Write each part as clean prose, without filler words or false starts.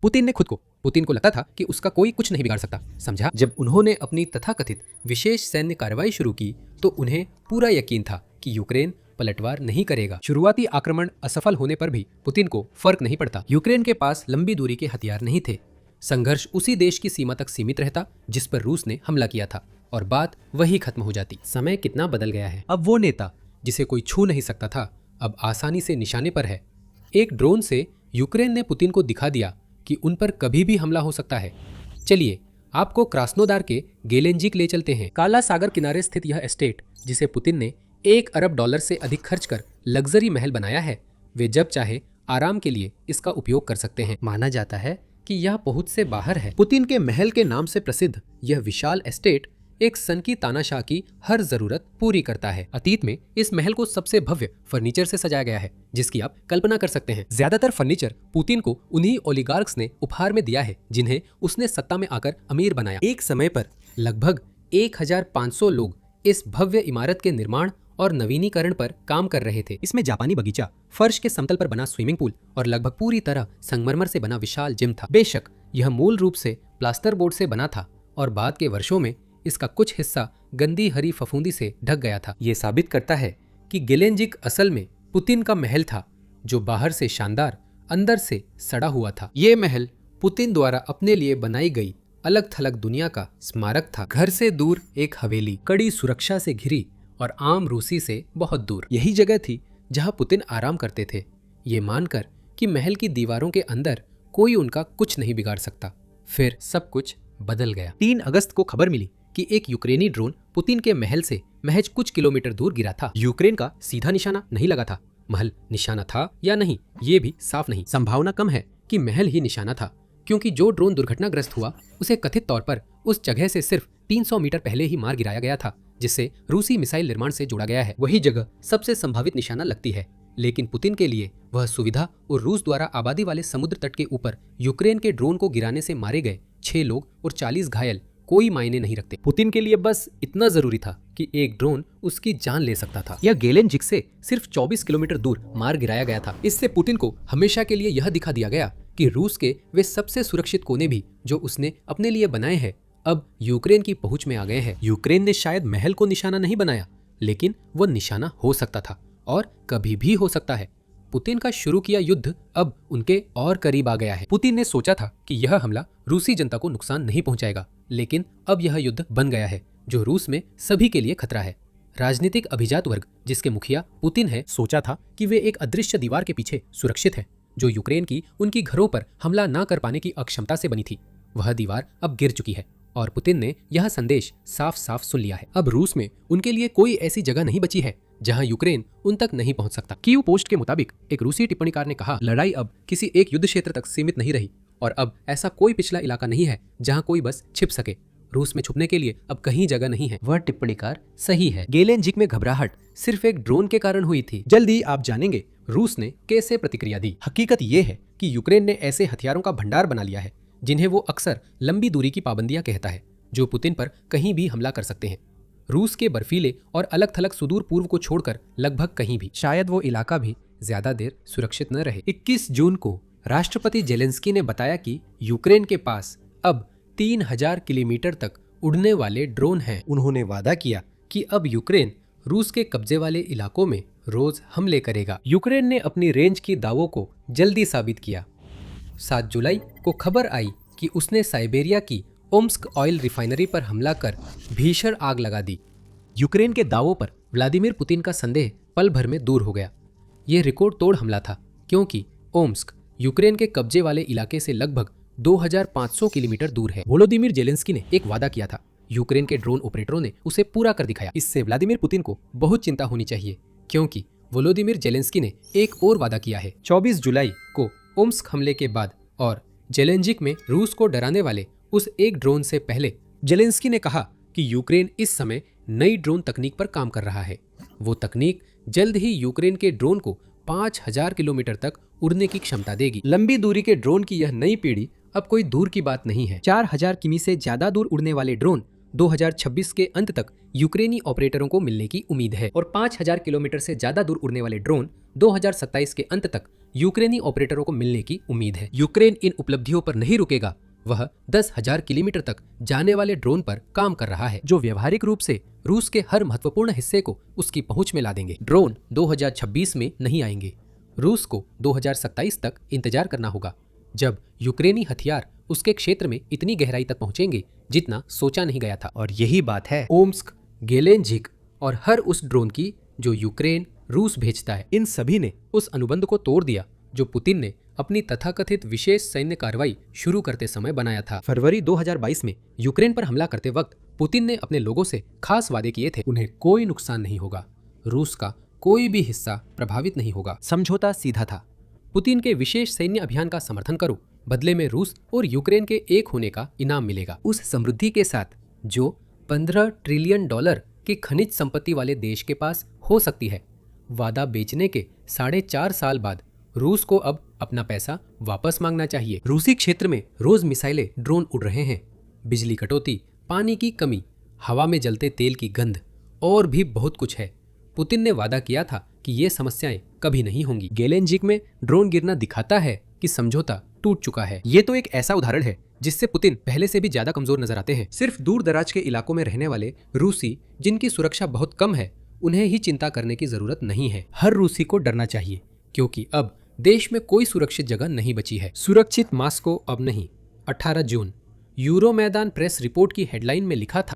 Putin ने खुद को पुतिन को लगता था कि उसका कोई कुछ नहीं बिगाड़ सकता, समझा। जब उन्होंने अपनी तथाकथित विशेष सैन्य कार्रवाई शुरू की तो उन्हें पूरा यकीन था कि यूक्रेन पलटवार नहीं करेगा। शुरुआती आक्रमण असफल होने पर भी पुतिन को फर्क नहीं पड़ता। यूक्रेन के पास लंबी दूरी के हथियार नहीं थे। संघर्ष उसी देश की सीमा तक सीमित रहता जिस पर रूस ने हमला किया था और बात वही खत्म हो जाती। समय कितना बदल गया है। अब वो नेता जिसे कोई छू नहीं सकता था अब आसानी से निशाने पर है। एक ड्रोन से यूक्रेन ने पुतिन को दिखा दिया कि उन पर कभी भी हमला हो सकता है। चलिए आपको क्रास्नोदार के गेलेंजिक ले चलते हैं। काला सागर किनारे स्थित यह एस्टेट जिसे पुतिन ने $1 अरब से अधिक खर्च कर लग्जरी महल बनाया है, वे जब चाहे आराम के लिए इसका उपयोग कर सकते हैं। माना जाता है कि यह पहुंच से बाहर है। पुतिन के महल के नाम से प्रसिद्ध यह विशाल एस्टेट एक सनकी तानाशाह की हर जरूरत पूरी करता है। अतीत में इस महल को सबसे भव्य फर्नीचर से सजाया गया है जिसकी आप कल्पना कर सकते हैं। ज्यादातर फर्नीचर पुतिन को उन्हीं ओलिगार्क्स ने उपहार में दिया है जिन्हें उसने सत्ता में आकर अमीर बनाया। एक समय पर लगभग 1500 लोग इस भव्य इमारत के निर्माण और नवीनीकरण पर काम कर रहे थे। इसमें जापानी बगीचा, फर्श के समतल पर बना स्विमिंग पूल और लगभग पूरी तरह संगमरमर से बना विशाल जिम था। बेशक यह मूल रूप से प्लास्टर बोर्ड से बना था और बाद के वर्षों में इसका कुछ हिस्सा गंदी हरी फफूंदी से ढक गया था। ये साबित करता है कि गेलेंजिक असल में पुतिन का महल था जो बाहर से शानदार, अंदर से सड़ा हुआ था। ये महल पुतिन द्वारा अपने लिए बनाई गई अलग थलग दुनिया का स्मारक था। घर से दूर एक हवेली, कड़ी सुरक्षा से घिरी और आम रूसी से बहुत दूर। यही जगह थी जहां पुतिन आराम करते थे, ये मानकर कि महल की दीवारों के अंदर कोई उनका कुछ नहीं बिगाड़ सकता। फिर सब कुछ बदल गया। 3 अगस्त को खबर मिली कि एक यूक्रेनी ड्रोन पुतिन के महल से महज कुछ किलोमीटर दूर गिरा था। यूक्रेन का सीधा निशाना नहीं लगा था। महल निशाना था या नहीं ये भी साफ नहीं। संभावना कम है कि महल ही निशाना था क्योंकि जो ड्रोन दुर्घटनाग्रस्त हुआ उसे कथित तौर पर उस जगह से सिर्फ 300 मीटर पहले ही मार गिराया गया था जिससे रूसी मिसाइल निर्माण से जोड़ा गया है। वही जगह सबसे संभावित निशाना लगती है, लेकिन पुतिन के लिए वह सुविधा और रूस द्वारा आबादी वाले समुद्र तट के ऊपर यूक्रेन के ड्रोन को गिराने से मारे गए 6 लोग और 40 घायल कोई मायने नहीं रखते। पुतिन के लिए बस इतना जरूरी था कि एक ड्रोन उसकी जान ले सकता था। यह गेलेंजिक से सिर्फ 24 किलोमीटर दूर मार गिराया गया था। इससे पुतिन को हमेशा के लिए यह दिखा दिया गया कि रूस के वे सबसे सुरक्षित कोने भी जो उसने अपने लिए बनाए हैं अब यूक्रेन की पहुंच में आ गए हैं। यूक्रेन ने शायद महल को निशाना नहीं बनाया, लेकिन वो निशाना हो सकता था और कभी भी हो सकता है। पुतिन का शुरू किया युद्ध अब उनके और करीब आ गया है। पुतिन ने सोचा था कि यह हमला रूसी जनता को नुकसान नहीं पहुंचाएगा, लेकिन अब यह युद्ध बन गया है जो रूस में सभी के लिए खतरा है। राजनीतिक अभिजात वर्ग जिसके मुखिया पुतिन है सोचा था कि वे एक अदृश्य दीवार के पीछे सुरक्षित है जो यूक्रेन की उनकी घरों पर हमला न कर पाने की अक्षमता से बनी थी। वह दीवार अब गिर चुकी है और पुतिन ने यह संदेश साफ साफ सुन लिया है। अब रूस में उनके लिए कोई ऐसी जगह नहीं बची है जहां यूक्रेन उन तक नहीं पहुंच सकता। कीव पोस्ट के मुताबिक एक रूसी टिप्पणीकार ने कहा, लड़ाई अब किसी एक युद्ध क्षेत्र तक सीमित नहीं रही और अब ऐसा कोई पिछला इलाका नहीं है जहां कोई बस छिप सके। रूस में छुपने के लिए अब कहीं जगह नहीं है। वह टिप्पणीकार सही है। गेलेंजिक में घबराहट सिर्फ एक ड्रोन के कारण हुई थी। जल्दी आप जानेंगे रूस ने कैसे प्रतिक्रिया दी। हकीकत यह है कि यूक्रेन ने ऐसे हथियारों का भंडार बना लिया है जिन्हें वो अक्सर लंबी दूरी की पाबंदियां कहता है, जो पुतिन पर कहीं भी हमला कर सकते हैं। रूस के बर्फीले और अलग थलग सुदूर पूर्व को छोड़कर लगभग कहीं भी, शायद वो इलाका भी ज्यादा देर सुरक्षित न रहे। 21 जून को राष्ट्रपति जेलेंस्की ने बताया कि यूक्रेन के पास अब 3000 किलोमीटर तक उड़ने वाले ड्रोन हैं। उन्होंने वादा किया कि अब यूक्रेन रूस के कब्जे वाले इलाकों में रोज हमले करेगा। यूक्रेन ने अपनी रेंज की दावों को जल्दी साबित किया। 7 जुलाई को खबर आई कि उसने साइबेरिया की ओम्स्क ऑयल रिफाइनरी पर हमला कर भीषण आग लगा दी। यूक्रेन के दावों पर व्लादिमीर पुतिन का संदेह पल भर में दूर हो गया। यह रिकॉर्ड तोड़ हमला था क्योंकि ओम्स्क यूक्रेन के कब्जे वाले इलाके से लगभग 2500 किलोमीटर दूर है। वोलोदिमीर जेलेंस्की ने एक वादा किया था, यूक्रेन के ड्रोन ऑपरेटरों ने उसे पूरा कर दिखाया। इससे व्लादिमीर पुतिन को बहुत चिंता होनी चाहिए क्योंकि वोलोदिमीर जेलेंस्की ने एक और वादा किया है। 24 जुलाई को ओम्स्क हमले के बाद और जेलेंजिक में रूस को डराने वाले उस एक ड्रोन से पहले जेलेंस्की ने कहा कि यूक्रेन इस समय नई ड्रोन तकनीक पर काम कर रहा है। वो तकनीक जल्द ही यूक्रेन के ड्रोन को 5000 किलोमीटर तक उड़ने की क्षमता देगी। लंबी दूरी के ड्रोन की यह नई पीढ़ी अब कोई दूर की बात नहीं है। 4000 किमी से ज्यादा दूर उड़ने वाले ड्रोन 2026 के अंत तक यूक्रेनी ऑपरेटरों को मिलने की उम्मीद है और 5000 किलोमीटर से ज्यादा दूर उड़ने वाले ड्रोन 2027 के अंत तक यूक्रेनी ऑपरेटरों को मिलने की उम्मीद है। यूक्रेन इन उपलब्धियों पर नहीं रुकेगा। वह 10,000 किलोमीटर तक जाने वाले ड्रोन पर काम कर रहा है, जो व्यवहारिक रूप से रूस के हर महत्वपूर्ण हिस्से को उसकी पहुंच में ला देंगे। ड्रोन 2026 में नहीं आएंगे। रूस को 2027 तक इंतजार करना होगा, जब यूक्रेनी हथियार उसके क्षेत्र में इतनी गहराई तक पहुंचेंगे जितना सोचा नहीं गया था। और यही बात है ओम्स्क, गेलेंजिक और हर उस ड्रोन की जो यूक्रेन रूस भेजता है। इन सभी ने उस अनुबंध को तोड़ दिया जो पुतिन ने अपनी तथाकथित विशेष सैन्य कार्रवाई शुरू करते समय बनाया था। फरवरी 2022 में यूक्रेन पर हमला करते वक्त पुतिन ने अपने लोगों से खास वादे किए थे। उन्हें कोई नुकसान नहीं होगा, रूस का कोई भी हिस्सा प्रभावित नहीं होगा। समझौता सीधा था, पुतिन के विशेष सैन्य अभियान का समर्थन करो, बदले में रूस और यूक्रेन के एक होने का इनाम मिलेगा। उस समृद्धि के साथ जो 15 ट्रिलियन डॉलर की खनिज संपत्ति वाले देश के पास हो सकती है। वादा बेचने के 4.5 साल बाद रूस को अब अपना पैसा वापस मांगना चाहिए। रूसी क्षेत्र में रोज मिसाइलें, ड्रोन उड़ रहे हैं, बिजली कटौती, पानी की कमी, हवा में जलते तेल की गंध और भी बहुत कुछ है। पुतिन ने वादा किया था कि ये समस्याएं कभी नहीं होंगी। गेलेंजिक में ड्रोन गिरना दिखाता है कि समझौता टूट चुका है। ये तो एक ऐसा उदाहरण है जिससे पुतिन पहले से भी ज्यादा कमजोर नजर आते हैं। सिर्फ दूर दराज के इलाकों में रहने वाले रूसी, जिनकी सुरक्षा बहुत कम है, उन्हें ही चिंता करने की जरूरत नहीं है। हर रूसी को डरना चाहिए, क्योंकि अब देश में कोई सुरक्षित जगह नहीं बची है। सुरक्षित मास्को अब नहीं। 18 जून यूरो मैदान प्रेस रिपोर्ट की हेडलाइन में लिखा था,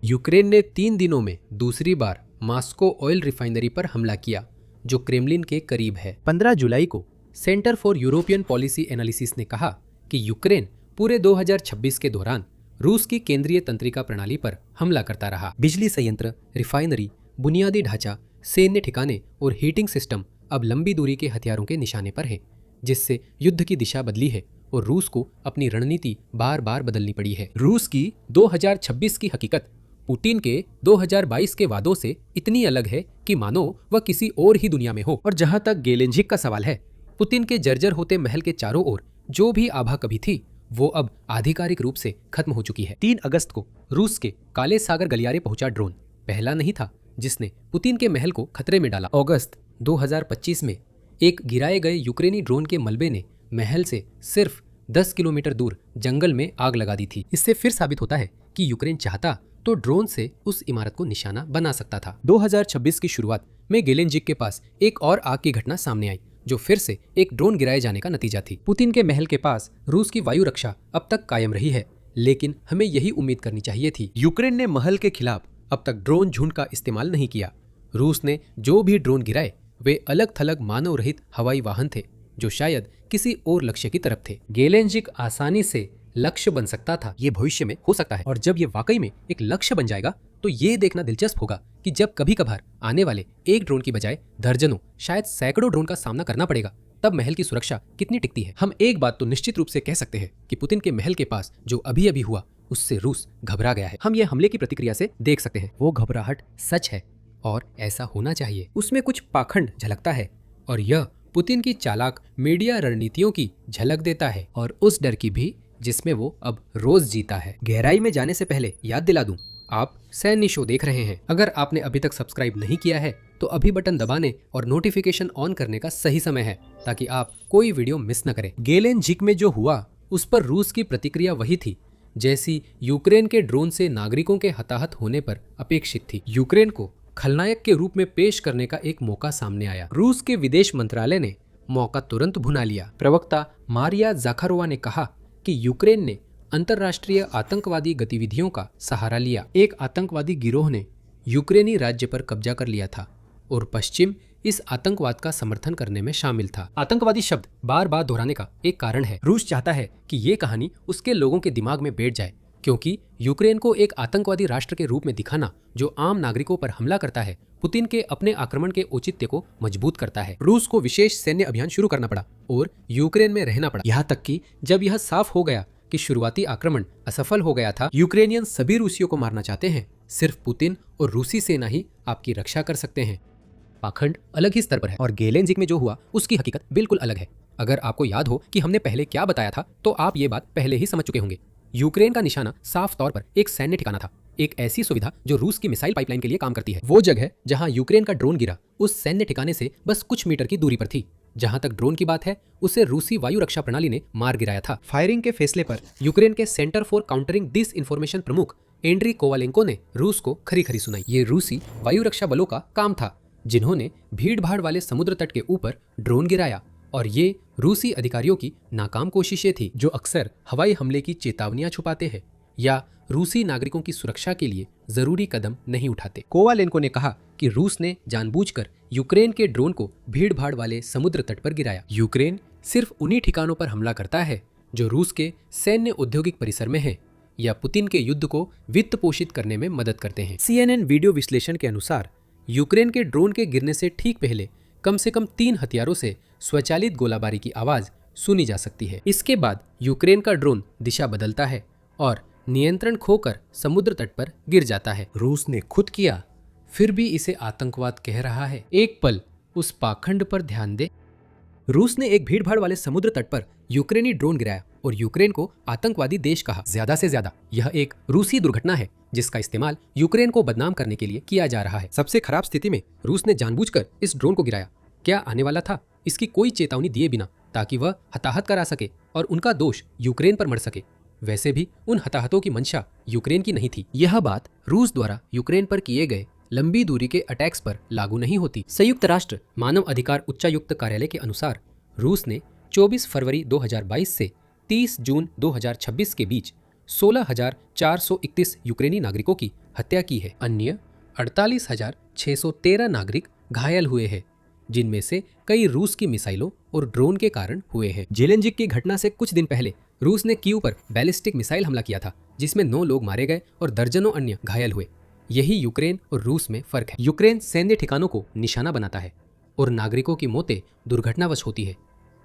यूक्रेन ने 3 दिनों में दूसरी बार मास्को ऑयल रिफाइनरी पर हमला किया, जो क्रेमलिन के करीब है। 15 जुलाई को centre for European policy analysis ने कहा कि यूक्रेन पूरे 2026 के दौरान रूस की केंद्रीय तंत्रिका प्रणाली पर हमला करता रहा। बिजली संयंत्र, रिफाइनरी, बुनियादी ढांचा, सैन्य ठिकाने और हीटिंग सिस्टम अब लंबी दूरी के हथियारों के निशाने पर हैं, जिससे युद्ध की दिशा बदली है और रूस को अपनी रणनीति बार बार बदलनी पड़ी है। रूस की 2026 की हकीकत पुतिन के 2022 के वादों से इतनी अलग है कि मानो वह किसी और ही दुनिया में हो। और जहां तक गेलेंजिक का सवाल है, पुतिन के जर्जर होते महल के चारों ओर जो भी आभा कभी थी, वो अब आधिकारिक रूप से खत्म हो चुकी है। 3 अगस्त को रूस के काले सागर गलियारे पहुंचा ड्रोन पहला नहीं था जिसने पुतिन के महल को खतरे में डाला। अगस्त 2025 में एक गिराए गए यूक्रेनी ड्रोन के मलबे ने महल से सिर्फ 10 किलोमीटर दूर जंगल में आग लगा दी थी। इससे फिर साबित होता है कि यूक्रेन चाहता तो ड्रोन से उस इमारत को निशाना बना सकता था। 2026 की शुरुआत में गेलेंजिक के पास एक और आग की घटना सामने आई, जो फिर से एक ड्रोन गिराए जाने का नतीजा थी। पुतिन के महल के पास रूस की वायु रक्षा अब तक कायम रही है, लेकिन हमें यही उम्मीद करनी चाहिए थी। यूक्रेन ने महल के खिलाफ अब तक ड्रोन झुंड का इस्तेमाल नहीं किया। रूस ने जो भी ड्रोन गिराए वे अलग थलग मानव रहित हवाई वाहन थे, जो शायद किसी और लक्ष्य की तरफ थे। गेलेंजिक आसानी से लक्ष्य बन सकता था, ये भविष्य में हो सकता है। और जब ये वाकई में एक लक्ष्य बन जाएगा तो ये देखना दिलचस्प होगा कि जब कभी कभार आने वाले एक ड्रोन की बजाय दर्जनों, शायद सैकड़ों ड्रोन का सामना करना पड़ेगा, तब महल की सुरक्षा कितनी टिकती है। हम एक बात तो निश्चित रूप से कह सकते हैं कि पुतिन के महल के पास जो अभी अभी हुआ, उससे रूस घबरा गया है। हम ये हमले की प्रतिक्रिया से देख सकते हैं। वो घबराहट सच है और ऐसा होना चाहिए। उसमें कुछ पाखंड झलकता है और यह पुतिन की चालाक मीडिया रणनीतियों की झलक देता है, और उस डर की भी जिसमें वो अब रोज जीता है। गहराई में जाने से पहले याद दिला दूं, आप सैन्य शो देख रहे हैं। अगर आपने अभी तक सब्सक्राइब नहीं किया है तो अभी बटन दबाने और नोटिफिकेशन ऑन करने का सही समय है, ताकि आप कोई वीडियो मिस न करें। गेलेंजिक में जो हुआ उस पर रूस की प्रतिक्रिया वही थी जैसी यूक्रेन के ड्रोन से नागरिकों के हताहत होने पर अपेक्षित थी। यूक्रेन को खलनायक के रूप में पेश करने का एक मौका सामने आया। रूस के विदेश मंत्रालय ने मौका तुरंत भुना लिया। प्रवक्ता मारिया जाखारोवा ने कहा कि यूक्रेन ने अंतर्राष्ट्रीय आतंकवादी गतिविधियों का सहारा लिया। एक आतंकवादी गिरोह ने यूक्रेनी राज्य पर कब्जा कर लिया था और पश्चिम इस आतंकवाद का समर्थन करने में शामिल था। आतंकवादी शब्द बार बार दोहराने का एक कारण है। रूस चाहता है कि ये कहानी उसके लोगों के दिमाग में बैठ जाए, क्योंकि यूक्रेन को एक आतंकवादी राष्ट्र के रूप में दिखाना जो आम नागरिकों पर हमला करता है, पुतिन के अपने आक्रमण के औचित्य को मजबूत करता है। रूस को विशेष सैन्य अभियान शुरू करना पड़ा और यूक्रेन में रहना पड़ा, यहाँ तक कि जब यह साफ हो गया कि शुरुआती आक्रमण असफल हो गया था। यूक्रेनियन सभी रूसियों को मारना चाहते हैं, सिर्फ पुतिन और रूसी सेना ही आपकी रक्षा कर सकते हैं। पाखंड अलग ही स्तर पर है और गेलेंजिक में जो हुआ उसकी हकीकत बिल्कुल अलग है। अगर आपको याद हो कि हमने पहले क्या बताया था, तो आप ये बात पहले ही समझ चुके होंगे। यूक्रेन का निशाना साफ तौर पर एक सैन्य ठिकाना था, एक ऐसी सुविधा जो रूस की मिसाइल पाइपलाइन के लिए काम करती है। वो जगह जहां यूक्रेन का ड्रोन गिरा, उस सैन्य ठिकाने से बस कुछ मीटर की दूरी पर थी। जहां तक ड्रोन की बात है, उसे रूसी वायु रक्षा प्रणाली ने मार गिराया था। फायरिंग के फैसले पर यूक्रेन के centre for countering disinformation प्रमुख एंड्री कोवालेंको ने रूस को खरी खरी सुनाई। ये रूसी वायु रक्षा बलों का काम था, जिन्होंने भीड़-भाड़ वाले समुद्र तट के ऊपर ड्रोन गिराया, और ये रूसी अधिकारियों की नाकाम कोशिशें थी, जो अक्सर हवाई हमले की चेतावनियां छुपाते हैं या रूसी नागरिकों की सुरक्षा के लिए जरूरी कदम नहीं उठाते। कोवालेंको ने कहा कि रूस ने जानबूझकर यूक्रेन के ड्रोन को भीड़-भाड़ वाले समुद्र तट पर गिराया। यूक्रेन सिर्फ उन्हीं ठिकानों पर हमला करता है जो रूस के सैन्य औद्योगिक परिसर में है या पुतिन के युद्ध को वित्त पोषित करने में मदद करते हैं। CNN वीडियो विश्लेषण के अनुसार यूक्रेन के ड्रोन के गिरने से ठीक पहले कम से कम 3 हथियारों से स्वचालित गोलाबारी की आवाज सुनी जा सकती है। इसके बाद यूक्रेन का ड्रोन दिशा बदलता है और नियंत्रण खोकर समुद्र तट पर गिर जाता है। रूस ने खुद किया, फिर भी इसे आतंकवाद कह रहा है। एक पल उस पाखंड पर ध्यान दे। रूस ने एक भीड़भाड़ वाले समुद्र तट पर यूक्रेनी ड्रोन गिराया और यूक्रेन को आतंकवादी देश कहा। ज्यादा से ज्यादा यह एक रूसी दुर्घटना है जिसका इस्तेमाल यूक्रेन को बदनाम करने के लिए किया जा रहा है। सबसे खराब स्थिति में रूस ने जानबूझकर इस ड्रोन को गिराया। क्या आने वाला था, इसकी कोई चेतावनी दिए बिना, ताकि वह हताहत करा सके और उनका दोष यूक्रेन पर मढ़ सके। वैसे भी उन हताहतों की मंशा यूक्रेन की नहीं थी। यह बात रूस द्वारा यूक्रेन पर किए गए लंबी दूरी के अटैक्स पर लागू नहीं होती। संयुक्त राष्ट्र मानव अधिकार उच्चायुक्त कार्यालय के अनुसार रूस ने 24 फरवरी 2022 से 30 जून 2026 के बीच 16,431 यूक्रेनी नागरिकों की हत्या की है। अन्य 48,613 नागरिक घायल हुए हैं, जिनमें से कई रूस की मिसाइलों और ड्रोन के कारण हुए हैं। जेलेंजिक की घटना से कुछ दिन पहले रूस ने कीव पर बैलिस्टिक मिसाइल हमला किया था, जिसमें 9 लोग मारे गए और दर्जनों अन्य घायल हुए। यही यूक्रेन और रूस में फर्क है। यूक्रेन सैन्य ठिकानों को निशाना बनाता है और नागरिकों की मौतें दुर्घटनावश होती है,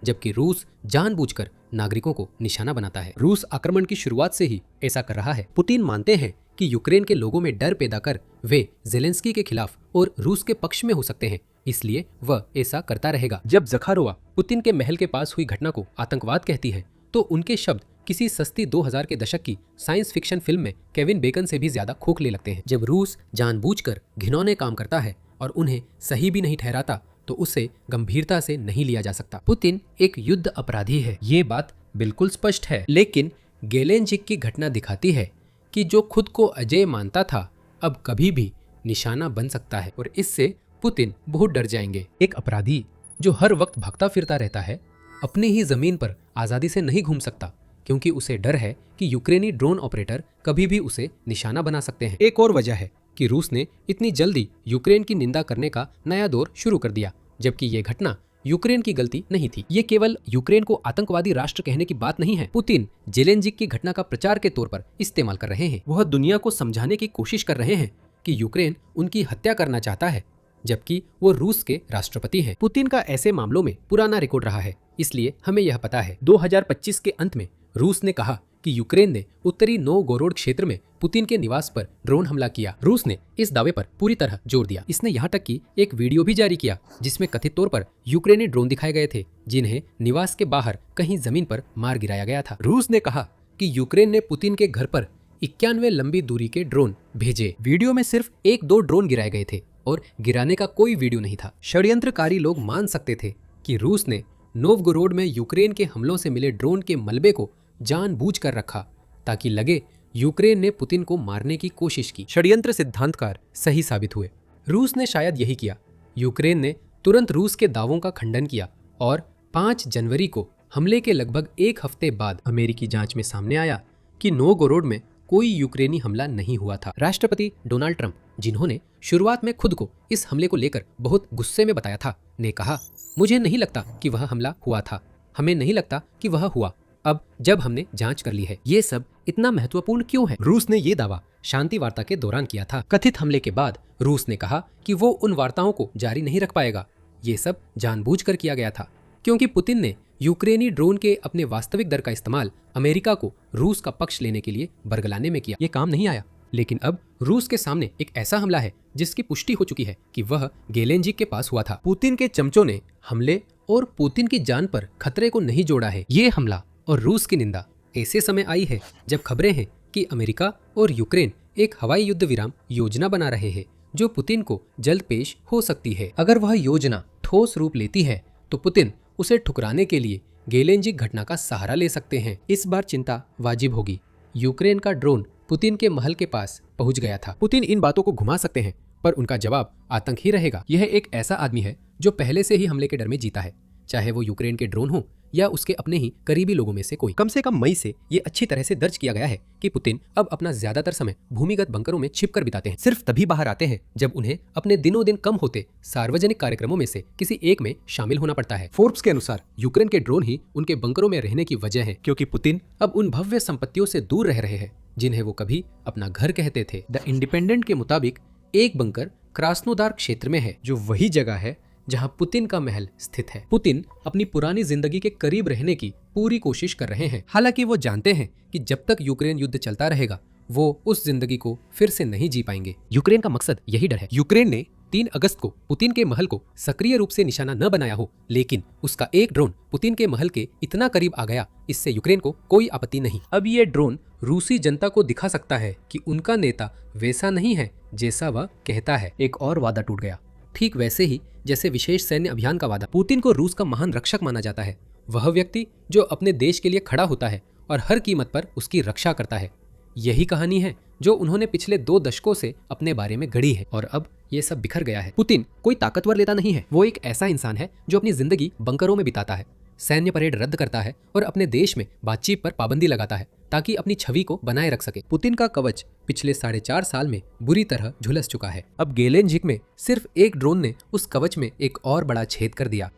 जबकि रूस जानबूझकर नागरिकों को निशाना बनाता है। रूस आक्रमण की शुरुआत से ही ऐसा कर रहा है। पुतिन मानते हैं कि यूक्रेन के लोगों में डर पैदा कर वे जेलेंस्की के खिलाफ और रूस के पक्ष में हो सकते हैं, इसलिए वह ऐसा करता रहेगा। जब ज़खारोवा पुतिन के महल के पास हुई घटना को आतंकवाद कहती है, तो उनके शब्द किसी सस्ती 2000 के दशक की साइंस फिक्शन फिल्म में केविन बेकन से भी ज्यादा खोखले लगते हैं। जब रूस जानबूझकर घिनौने काम करता है और उन्हें सही भी नहीं ठहराता, तो उसे गंभीरता से नहीं लिया जा सकता। पुतिन एक युद्ध अपराधी है, ये बात बिल्कुल स्पष्ट है। लेकिन गेलेंजिक की घटना दिखाती है कि जो खुद को अजय मानता था, अब कभी भी निशाना बन सकता है, और इससे पुतिन बहुत डर जाएंगे। एक अपराधी जो हर वक्त भागता फिरता रहता है, अपनी ही जमीन पर आजादी से नहीं घूम सकता, क्योंकि उसे डर है कि यूक्रेनी ड्रोन ऑपरेटर कभी भी उसे निशाना बना सकते हैं। एक और वजह है कि रूस ने इतनी जल्दी यूक्रेन की निंदा करने का नया दौर शुरू कर दिया, जबकि ये घटना यूक्रेन की गलती नहीं थी। ये केवल यूक्रेन को आतंकवादी राष्ट्र कहने की बात नहीं है। पुतिन जेलेंजिक की घटना का प्रचार के तौर पर इस्तेमाल कर रहे हैं। वह दुनिया को समझाने की कोशिश कर रहे हैं कि यूक्रेन उनकी हत्या करना चाहता है, जबकि वो रूस के राष्ट्रपति हैं। पुतिन का ऐसे मामलों में पुराना रिकॉर्ड रहा है, इसलिए हमें यह पता है। 2025 के अंत में रूस ने कहा कि यूक्रेन ने उत्तरी नोवगोरोड क्षेत्र में पुतिन के निवास पर ड्रोन हमला किया। रूस ने इस दावे पर पूरी तरह जोर दिया। इसने यहाँ तक कि एक वीडियो भी जारी किया, जिसमें कथित तौर पर यूक्रेनी ड्रोन दिखाए गए थे, जिन्हें निवास के बाहर कहीं जमीन पर मार गिराया गया था। रूस ने कहा कि यूक्रेन ने पुतिन के घर पर 91 लंबी दूरी के ड्रोन भेजे। वीडियो में सिर्फ 1-2 ड्रोन गिराए गए थे और गिराने का कोई वीडियो नहीं था। षड्यंत्रकारी लोग मान सकते थे कि रूस ने नोवगोरोड में यूक्रेन के हमलों से मिले ड्रोन के मलबे को जानबूझकर रखा, ताकि लगे यूक्रेन ने पुतिन को मारने की कोशिश की। षड्यंत्र सिद्धांतकार सही साबित हुए। रूस ने शायद यही किया। यूक्रेन ने तुरंत रूस के दावों का खंडन किया और 5 जनवरी को हमले के लगभग 1 हफ्ते बाद अमेरिकी जांच में सामने आया कि नोवगोरोड में कोई यूक्रेनी हमला नहीं हुआ था। राष्ट्रपति डोनाल्ड ट्रंप, जिन्होंने शुरुआत में खुद को इस हमले को लेकर बहुत गुस्से में बताया था, ने कहा, मुझे नहीं लगता कि वह हमला हुआ था, हमें नहीं लगता कि वह हुआ, अब जब हमने जांच कर ली है। ये सब इतना महत्वपूर्ण क्यों है? रूस ने ये दावा शांति वार्ता के दौरान किया था। कथित हमले के बाद रूस ने कहा कि वो उन वार्ताओं को जारी नहीं रख पाएगा। ये सब जानबूझकर किया गया था, क्योंकि पुतिन ने यूक्रेनी ड्रोन के अपने वास्तविक दर का इस्तेमाल अमेरिका को रूस का पक्ष लेने के लिए बरगलाने में किया। ये काम नहीं आया। लेकिन अब रूस के सामने एक ऐसा हमला है जिसकी पुष्टि हो चुकी है कि वह गेलेंजिक के पास हुआ था। पुतिन के चमचों ने हमले और पुतिन की जान पर खतरे को नहीं जोड़ा है। ये हमला और रूस की निंदा ऐसे समय आई है जब खबरें हैं कि अमेरिका और यूक्रेन एक हवाई युद्ध विराम योजना बना रहे हैं, जो पुतिन को जल्द पेश हो सकती है। अगर वह योजना ठोस रूप लेती है तो पुतिन उसे ठुकराने के लिए गेलेंजिक घटना का सहारा ले सकते हैं। इस बार चिंता वाजिब होगी। यूक्रेन का ड्रोन पुतिन के महल के पास पहुंच गया था। पुतिन इन बातों को घुमा सकते हैं, पर उनका जवाब आतंक ही रहेगा। यह एक ऐसा आदमी है जो पहले से ही हमले के डर में जीता है, चाहे वो यूक्रेन के ड्रोन हो या उसके अपने ही करीबी लोगों में से कोई। कम से कम मई से ये अच्छी तरह से दर्ज किया गया है कि पुतिन अब अपना ज्यादातर समय भूमिगत बंकरों में छिपकर बिताते हैं। सिर्फ तभी बाहर आते हैं जब उन्हें अपने दिनों दिन कम होते सार्वजनिक कार्यक्रमों में से किसी एक में शामिल होना पड़ता है। फोर्ब्स के अनुसार यूक्रेन के ड्रोन ही उनके बंकरों में रहने की वजह है, क्योंकि पुतिन अब उन भव्य संपत्तियों से दूर रह रहे हैं जिन्हें वो कभी अपना घर कहते थे। द इंडिपेंडेंट के मुताबिक एक बंकर क्रास्नोदार क्षेत्र में है, जो वही जगह है जहां पुतिन का महल स्थित है। पुतिन अपनी पुरानी जिंदगी के करीब रहने की पूरी कोशिश कर रहे हैं। हालांकि वो जानते हैं कि जब तक यूक्रेन युद्ध चलता रहेगा वो उस जिंदगी को फिर से नहीं जी पाएंगे। यूक्रेन का मकसद यही डर है। यूक्रेन ने 3 अगस्त को पुतिन के महल को सक्रिय रूप से निशाना न बनाया हो, लेकिन उसका एक ड्रोन पुतिन के महल के इतना करीब आ गया, इससे यूक्रेन को कोई आपत्ति नहीं। अब ये ड्रोन रूसी जनता को दिखा सकता है कि उनका नेता वैसा नहीं है जैसा वह कहता है। एक और वादा टूट गया, ठीक वैसे ही जैसे विशेष सैन्य अभियान का वादा। पुतिन को रूस का महान रक्षक माना जाता है, वह व्यक्ति जो अपने देश के लिए खड़ा होता है और हर कीमत पर उसकी रक्षा करता है। यही कहानी है जो उन्होंने पिछले 2 दशकों से अपने बारे में गढ़ी है, और अब ये सब बिखर गया है। पुतिन कोई ताकतवर नेता नहीं है, वो एक ऐसा इंसान है जो अपनी जिंदगी बंकरों में बिताता है, सैन्य परेड रद्द करता है और अपने देश में बातचीत पर पाबंदी लगाता है ताकि अपनी छवि को बनाए रख सके। पुतिन का कवच पिछले 4.5 साल में बुरी तरह झुलस चुका है। अब गेलेंजिक में सिर्फ एक ड्रोन ने उस कवच में एक और बड़ा छेद कर दिया।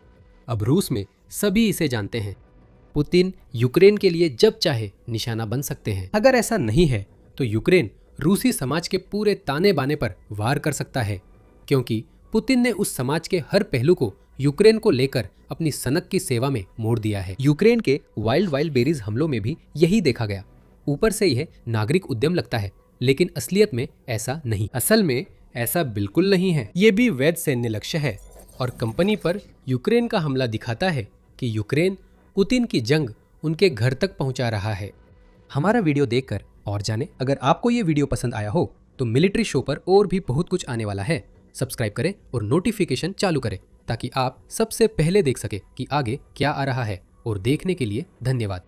अब रूस में सभी इसे जानते हैं। पुतिन यूक्रेन के लिए जब चाहे निशाना बन सकते हैं। अगर ऐसा नहीं है तो यूक्रेन रूसी समाज के पूरे ताने बाने पर वार कर सकता है, क्योंकि पुतिन ने उस समाज के हर पहलू को यूक्रेन को लेकर अपनी सनक की सेवा में मोड़ दिया है। यूक्रेन के वाइल्ड बेरीज हमलों में भी यही देखा गया। ऊपर से यह नागरिक उद्यम लगता है, लेकिन असलियत में ऐसा नहीं। असल में ऐसा बिल्कुल नहीं है। ये भी वैध सैन्य लक्ष्य है, और कंपनी पर यूक्रेन का हमला दिखाता है कि यूक्रेन पुतिन की जंग उनके घर तक पहुंचा रहा है। हमारा वीडियो देखकर और जाने। अगर आपको ये वीडियो पसंद आया हो तो मिलिट्री शो पर और भी बहुत कुछ आने वाला है। सब्सक्राइब करें और नोटिफिकेशन चालू करें ताकि आप सबसे पहले देख सके कि आगे क्या आ रहा है। और देखने के लिए धन्यवाद।